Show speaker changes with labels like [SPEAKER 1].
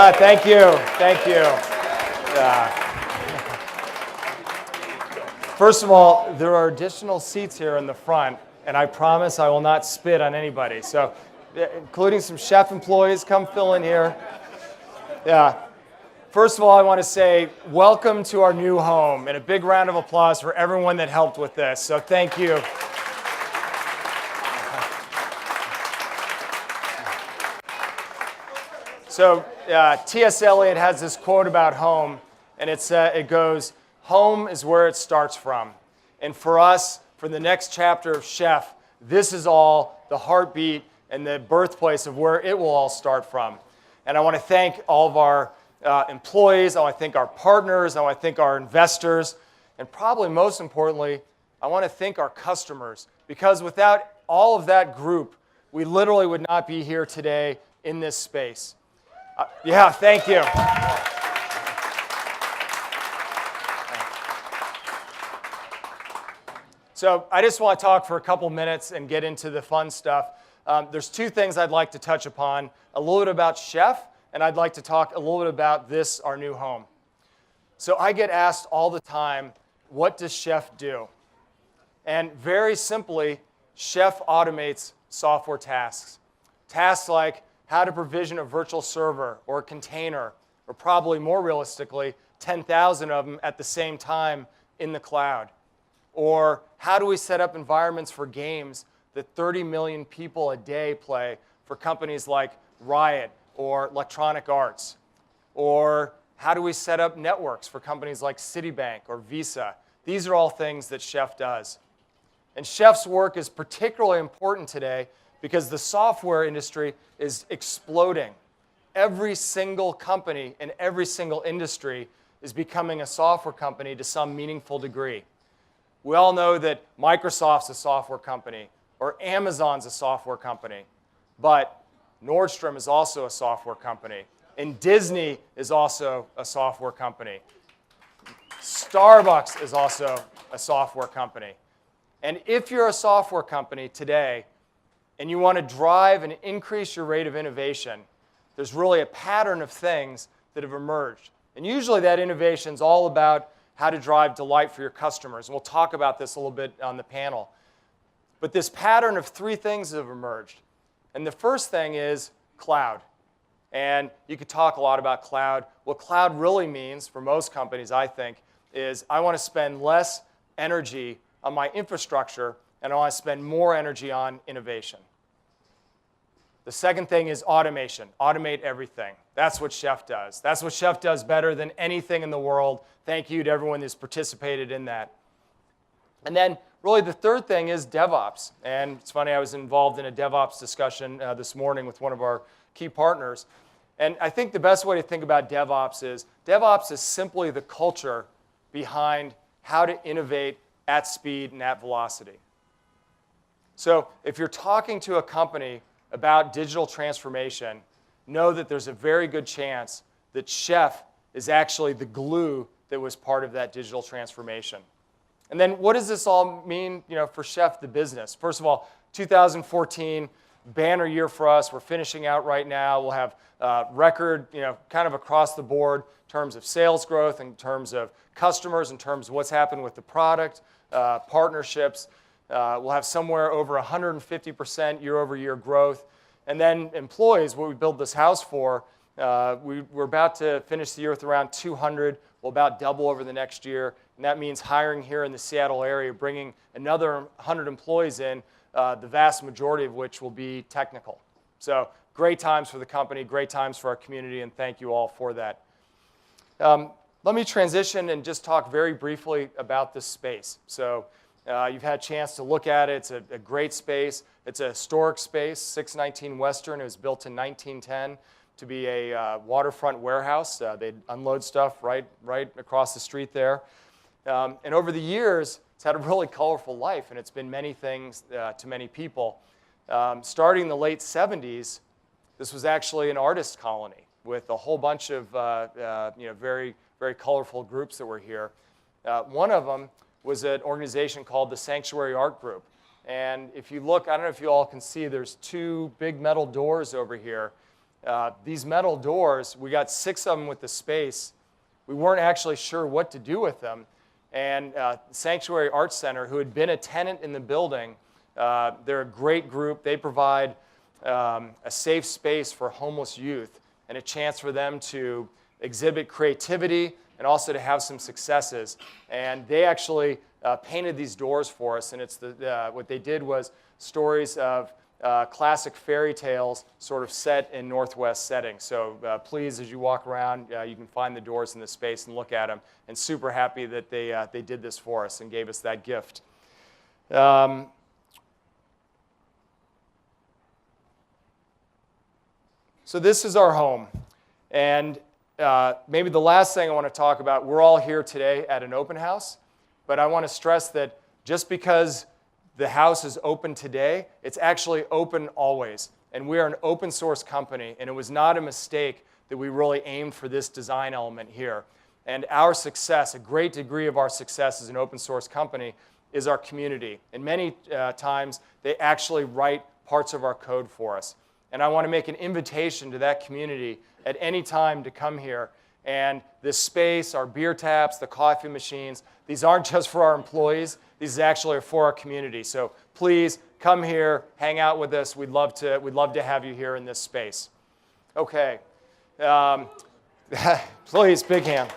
[SPEAKER 1] Yeah, thank you. Thank you. First of all, there are additional seats here in the front, and I promise I will not spit on anybody. So, including some chef employees, come fill in here. Yeah. First of all, I want to say welcome to our new home, and a big round of applause for everyone that helped with this. So thank you. So T.S. Eliot has this quote about home, and it goes, "Home is where it starts from." And for us, for the next chapter of Chef, this is all the heartbeat and the birthplace of where it will all start from. And I want to thank all of our employees, I want to thank our partners, I want to thank our investors, and probably most importantly, I want to thank our customers, because without all of that group, we literally would not be here today in this space. Yeah, thank you. So I just want to talk for a couple minutes and get into the fun stuff. There's two things I'd like to touch upon, a little bit about Chef, and I'd like to talk a little bit about this, our new home. So I get asked all the time, what does Chef do? And very simply, Chef automates software tasks. Tasks like how to provision a virtual server or a container, or probably more realistically, 10,000 of them at the same time in the cloud. Or how do we set up environments for games that 30 million people a day play for companies like Riot or Electronic Arts? Or how do we set up networks for companies like Citibank or Visa? These are all things that Chef does. And Chef's work is particularly important today because the software industry is exploding. Every single company in every single industry is becoming a software company to some meaningful degree. We all know that Microsoft's a software company, or Amazon's a software company, but Nordstrom is also a software company, and Disney is also a software company. Starbucks is also a software company. And if you're a software company today, and you want to drive and increase your rate of innovation, there's really a pattern of things that have emerged. And usually that innovation is all about how to drive delight for your customers. And we'll talk about this a little bit on the panel. But this pattern of three things have emerged. And the first thing is cloud. And you could talk a lot about cloud. What cloud really means for most companies, I think, is I want to spend less energy on my infrastructure, and I want to spend more energy on innovation. The second thing is automation. Automate everything. That's what Chef does. That's what Chef does better than anything in the world. Thank you to everyone who's participated in that. And then really the third thing is DevOps. And it's funny, I was involved in a DevOps discussion this morning with one of our key partners. And I think the best way to think about DevOps is simply the culture behind how to innovate at speed and at velocity. So if you're talking to a company about digital transformation, know that there's a very good chance that Chef is actually the glue that was part of that digital transformation. And then what does this all mean, for Chef, the business? First of all, 2014, banner year for us. We're finishing out right now. We'll have record, kind of across the board in terms of sales growth, in terms of customers, in terms of what's happened with the product, partnerships. We'll have somewhere over 150% year-over-year growth. And then employees, what we built this house for, we're about to finish the year with around 200. We'll about double over the next year. And that means hiring here in the Seattle area, bringing another 100 employees in, the vast majority of which will be technical. So great times for the company, great times for our community, and thank you all for that. Let me transition and just talk very briefly about this space. So you've had a chance to look at it. It's a great space. It's a historic space, 619 Western. It was built in 1910 to be a waterfront warehouse. They'd unload stuff right across the street there. And over the years, it's had a really colorful life, and it's been many things to many people. Starting in the late 70s, this was actually an artist colony with a whole bunch of very, very colorful groups that were here. One of them was an organization called the Sanctuary Art Group. And if you look, I don't know if you all can see, there's two big metal doors over here. these metal doors, we got 6 of them with the space. We weren't actually sure what to do with them. And Sanctuary Arts Center, who had been a tenant in the building, they're a great group. They provide a safe space for homeless youth and a chance for them to exhibit creativity and also to have some successes. And they actually painted these doors for us. And it's what they did was stories of classic fairy tales sort of set in Northwest settings. So please, as you walk around, you can find the doors in the space and look at them. And super happy that they did this for us and gave us that gift. So this is our home. And maybe the last thing I want to talk about, we're all here today at an open house, but I want to stress that just because the house is open today, it's actually open always. And we are an open source company, and it was not a mistake that we really aimed for this design element here. And our success, a great degree of our success as an open source company, is our community. And many times, they actually write parts of our code for us. And I want to make an invitation to that community at any time to come here. And this space, our beer taps, the coffee machines, these aren't just for our employees. These actually are for our community. So please come here, hang out with us. We'd love to have you here in this space. Okay. Please, big hand.